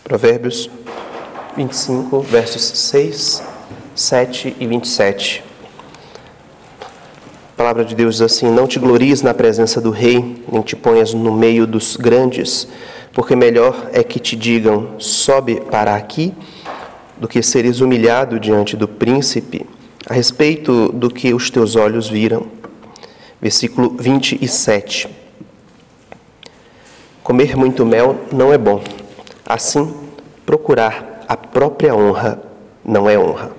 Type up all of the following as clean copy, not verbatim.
Provérbios 25, versos 6, 7 e 27. A palavra de Deus diz assim: não te glories na presença do rei, nem te ponhas no meio dos grandes, porque melhor é que te digam, sobe para aqui, do que seres humilhado diante do príncipe, a respeito do que os teus olhos viram. Versículo 27. Comer muito mel não é bom. Assim, procurar a própria honra não é honra.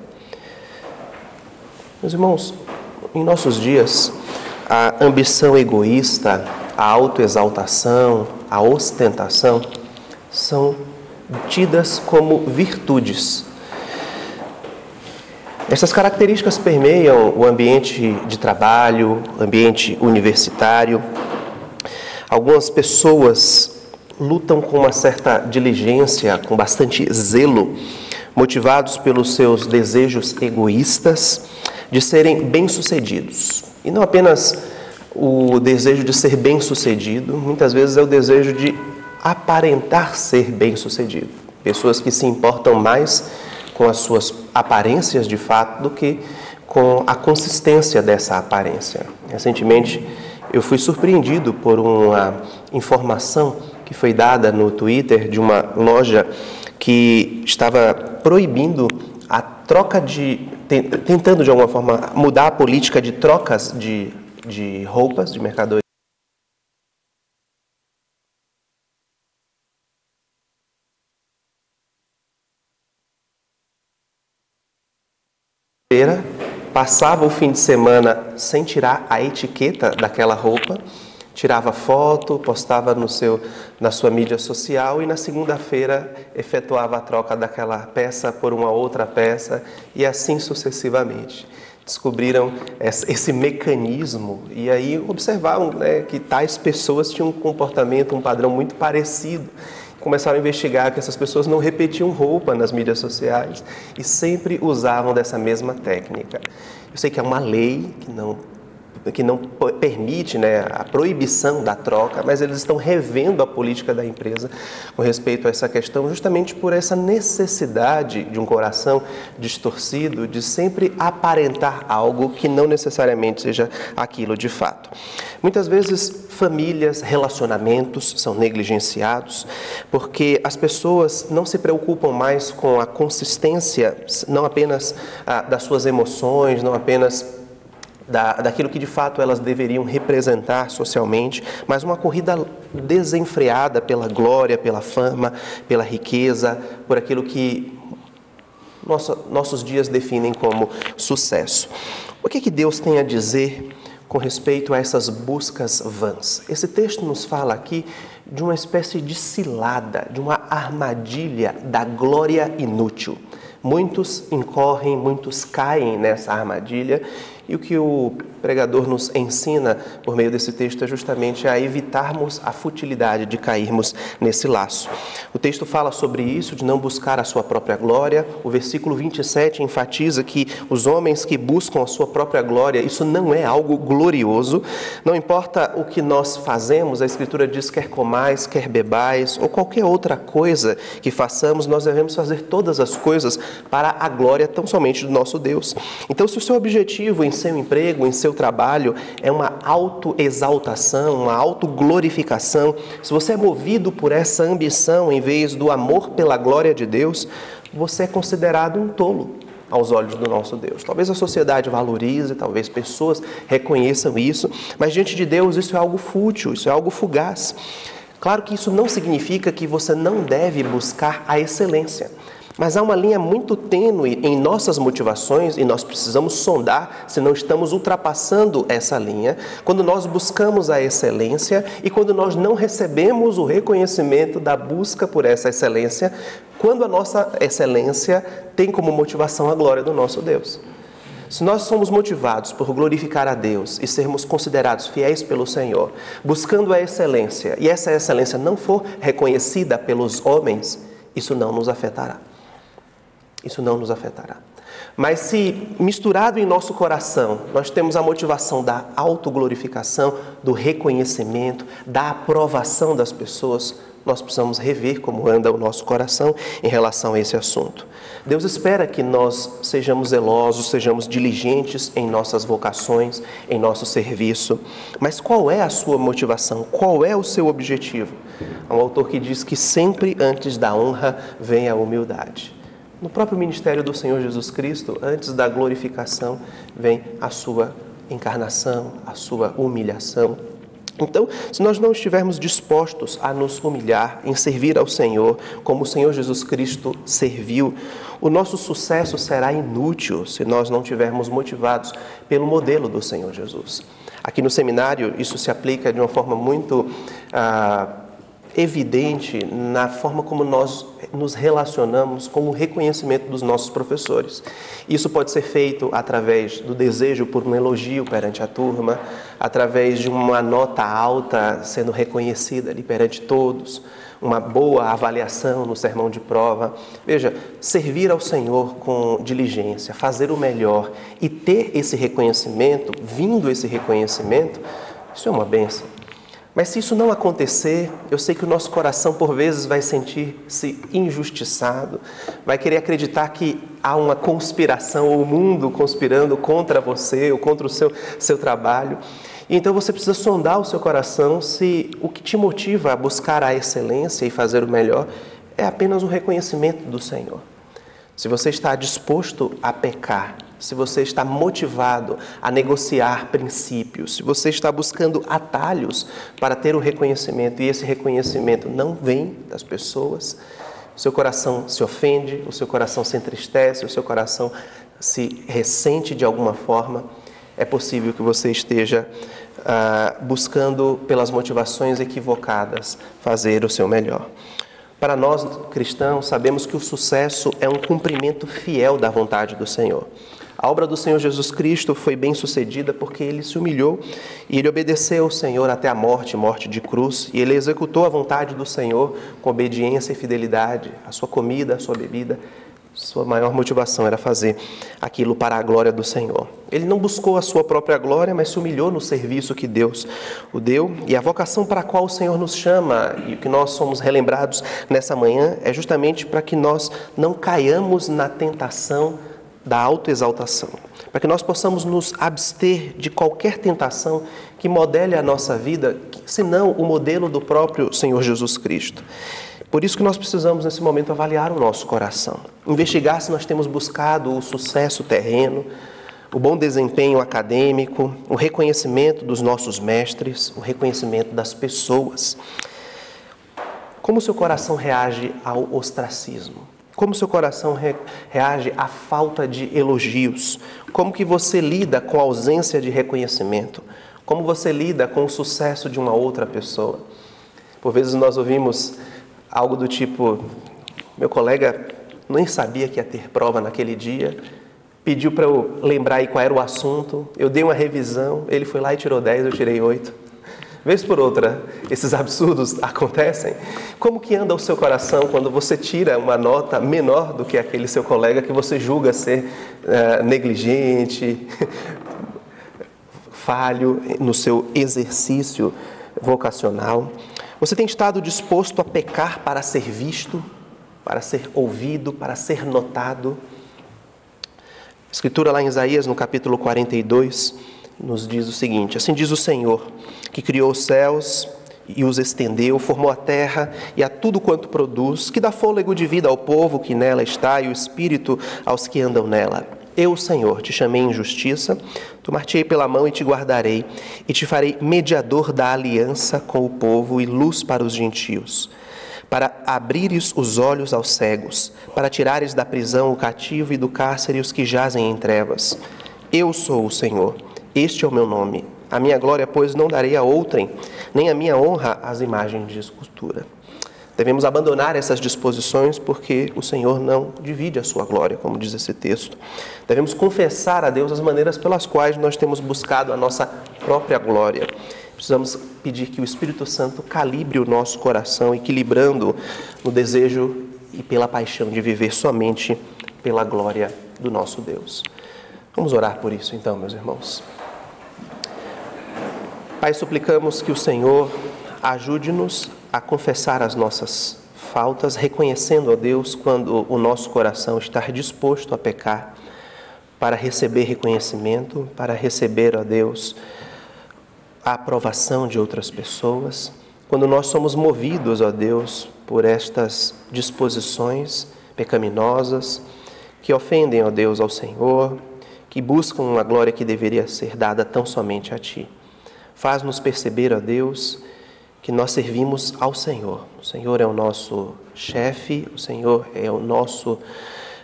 Meus irmãos, em nossos dias, a ambição egoísta, a autoexaltação, a ostentação são tidas como virtudes. Essas características permeiam o ambiente de trabalho, o ambiente universitário. Algumas pessoas lutam com uma certa diligência, com bastante zelo, motivados pelos seus desejos egoístas de serem bem-sucedidos. E não apenas o desejo de ser bem-sucedido, muitas vezes é o desejo de aparentar ser bem-sucedido. Pessoas que se importam mais com as suas aparências de fato do que com a consistência dessa aparência. Recentemente, eu fui surpreendido por uma informação que foi dada no Twitter de uma loja que estava proibindo a troca tentando de alguma forma mudar a política de trocas de roupas, de mercadoria. Passava o fim de semana sem tirar a etiqueta daquela roupa, tirava foto, postava na sua mídia social e na segunda-feira efetuava a troca daquela peça por uma outra peça e assim sucessivamente. Descobriram esse mecanismo e aí observaram, que tais pessoas tinham um comportamento, um padrão muito parecido. Começaram a investigar que essas pessoas não repetiam roupa nas mídias sociais e sempre usavam dessa mesma técnica. Eu sei que é uma lei que não permite, a proibição da troca, mas eles estão revendo a política da empresa com respeito a essa questão, justamente por essa necessidade de um coração distorcido de sempre aparentar algo que não necessariamente seja aquilo de fato. Muitas vezes famílias, relacionamentos são negligenciados porque as pessoas não se preocupam mais com a consistência, não apenas das suas emoções, não apenas daquilo que de fato elas deveriam representar socialmente, mas uma corrida desenfreada pela glória, pela fama, pela riqueza, por aquilo que nossos dias definem como sucesso. O que Deus tem a dizer com respeito a essas buscas vãs? Esse texto nos fala aqui de uma espécie de cilada, de uma armadilha da glória inútil. Muitos incorrem, muitos caem nessa armadilha. E o que o pregador nos ensina por meio desse texto é justamente a evitarmos a futilidade de cairmos nesse laço. O texto fala sobre isso, de não buscar a sua própria glória. O versículo 27 enfatiza que os homens que buscam a sua própria glória, isso não é algo glorioso. Não importa o que nós fazemos, a Escritura diz, quer comais, quer bebais, ou qualquer outra coisa que façamos, nós devemos fazer todas as coisas para a glória tão somente do nosso Deus. Então, se o seu objetivo em seu emprego, em seu trabalho, é uma autoexaltação, uma autoglorificação, se você é movido por essa ambição em vez do amor pela glória de Deus, você é considerado um tolo aos olhos do nosso Deus. Talvez a sociedade valorize, talvez pessoas reconheçam isso, mas diante de Deus isso é algo fútil, isso é algo fugaz. Claro que isso não significa que você não deve buscar a excelência. Mas há uma linha muito tênue em nossas motivações e nós precisamos sondar se não estamos ultrapassando essa linha quando nós buscamos a excelência e quando nós não recebemos o reconhecimento da busca por essa excelência, quando a nossa excelência tem como motivação a glória do nosso Deus. Se nós somos motivados por glorificar a Deus e sermos considerados fiéis pelo Senhor, buscando a excelência, e essa excelência não for reconhecida pelos homens, isso não nos afetará. Isso não nos afetará. Mas se misturado em nosso coração, nós temos a motivação da autoglorificação, do reconhecimento, da aprovação das pessoas, nós precisamos rever como anda o nosso coração em relação a esse assunto. Deus espera que nós sejamos zelosos, sejamos diligentes em nossas vocações, em nosso serviço. Mas qual é a sua motivação? Qual é o seu objetivo? Há um autor que diz que sempre antes da honra vem a humildade. No próprio ministério do Senhor Jesus Cristo, antes da glorificação, vem a sua encarnação, a sua humilhação. Então, se nós não estivermos dispostos a nos humilhar, em servir ao Senhor, como o Senhor Jesus Cristo serviu, o nosso sucesso será inútil se nós não estivermos motivados pelo modelo do Senhor Jesus. Aqui no seminário, isso se aplica de uma forma muito evidente na forma como nós nos relacionamos com o reconhecimento dos nossos professores. Isso pode ser feito através do desejo por um elogio perante a turma, através de uma nota alta sendo reconhecida ali perante todos, uma boa avaliação no sermão de prova. Veja, servir ao Senhor com diligência, fazer o melhor e ter esse reconhecimento, vindo esse reconhecimento, isso é uma bênção. Mas se isso não acontecer, eu sei que o nosso coração por vezes vai sentir-se injustiçado, vai querer acreditar que há uma conspiração, ou o mundo conspirando contra você ou contra o seu trabalho. E então você precisa sondar o seu coração se o que te motiva a buscar a excelência e fazer o melhor é apenas um reconhecimento do Senhor. Se você está disposto a pecar, se você está motivado a negociar princípios, se você está buscando atalhos para ter o reconhecimento e esse reconhecimento não vem das pessoas, o seu coração se ofende, o seu coração se entristece, o seu coração se ressente de alguma forma, é possível que você esteja buscando pelas motivações equivocadas fazer o seu melhor. Para nós cristãos, sabemos que o sucesso é um cumprimento fiel da vontade do Senhor. A obra do Senhor Jesus Cristo foi bem sucedida porque Ele se humilhou e Ele obedeceu ao Senhor até a morte de cruz, e Ele executou a vontade do Senhor com obediência e fidelidade. A sua comida, a sua bebida, sua maior motivação era fazer aquilo para a glória do Senhor. Ele não buscou a sua própria glória, mas se humilhou no serviço que Deus o deu. E a vocação para a qual o Senhor nos chama e que nós somos relembrados nessa manhã é justamente para que nós não caiamos na tentação da autoexaltação, para que nós possamos nos abster de qualquer tentação que modele a nossa vida, senão o modelo do próprio Senhor Jesus Cristo. Por isso que nós precisamos, nesse momento, avaliar o nosso coração, investigar se nós temos buscado o sucesso terreno, o bom desempenho acadêmico, o reconhecimento dos nossos mestres, o reconhecimento das pessoas. Como o seu coração reage ao ostracismo? Como o seu coração reage à falta de elogios? Como que você lida com a ausência de reconhecimento? Como você lida com o sucesso de uma outra pessoa? Por vezes nós ouvimos algo do tipo: meu colega nem sabia que ia ter prova naquele dia, pediu para eu lembrar aí qual era o assunto, eu dei uma revisão, ele foi lá e tirou 10, eu tirei 8. Vez por outra, esses absurdos acontecem. Como que anda o seu coração quando você tira uma nota menor do que aquele seu colega que você julga ser negligente, falho no seu exercício vocacional? Você tem estado disposto a pecar para ser visto, para ser ouvido, para ser notado? A Escritura lá em Isaías, no capítulo 42, nos diz o seguinte: assim diz o Senhor, que criou os céus e os estendeu, formou a terra e a tudo quanto produz, que dá fôlego de vida ao povo que nela está e o espírito aos que andam nela. Eu, Senhor, te chamei em justiça, tomar-te-ei pela mão e te guardarei, e te farei mediador da aliança com o povo e luz para os gentios, para abrires os olhos aos cegos, para tirares da prisão o cativo e do cárcere os que jazem em trevas. Eu sou o Senhor, este é o meu nome. A minha glória, pois, não darei a outrem, nem a minha honra às imagens de escultura. Devemos abandonar essas disposições porque o Senhor não divide a sua glória, como diz esse texto. Devemos confessar a Deus as maneiras pelas quais nós temos buscado a nossa própria glória. Precisamos pedir que o Espírito Santo calibre o nosso coração, equilibrando no desejo e pela paixão de viver somente pela glória do nosso Deus. Vamos orar por isso então, meus irmãos. Pai, suplicamos que o Senhor ajude-nos a confessar as nossas faltas, reconhecendo, ó Deus, quando o nosso coração está disposto a pecar, para receber reconhecimento, para receber, ó Deus, a aprovação de outras pessoas. Quando nós somos movidos, ó Deus, por estas disposições pecaminosas, que ofendem, ó Deus, ao Senhor, que buscam uma glória que deveria ser dada tão somente a Ti. Faz-nos perceber, ó Deus, que nós servimos ao Senhor. O Senhor é o nosso chefe, o Senhor é o nosso,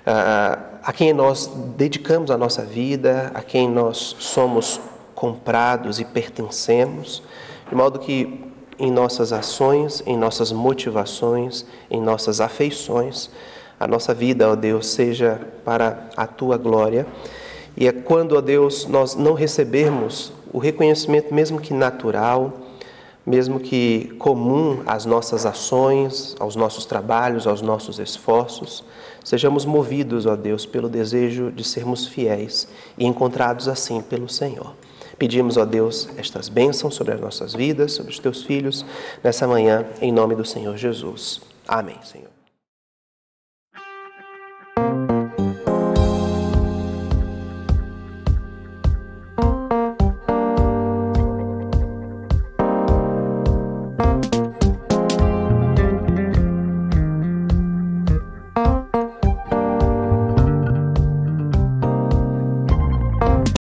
a quem nós dedicamos a nossa vida, a quem nós somos comprados e pertencemos, de modo que em nossas ações, em nossas motivações, em nossas afeições, a nossa vida, ó Deus, seja para a Tua glória. E é quando, ó Deus, nós não recebermos o reconhecimento, mesmo que natural, mesmo que comum às nossas ações, aos nossos trabalhos, aos nossos esforços, sejamos movidos, ó Deus, pelo desejo de sermos fiéis e encontrados assim pelo Senhor. Pedimos, ó Deus, estas bênçãos sobre as nossas vidas, sobre os Teus filhos, nessa manhã, em nome do Senhor Jesus. Amém, Senhor.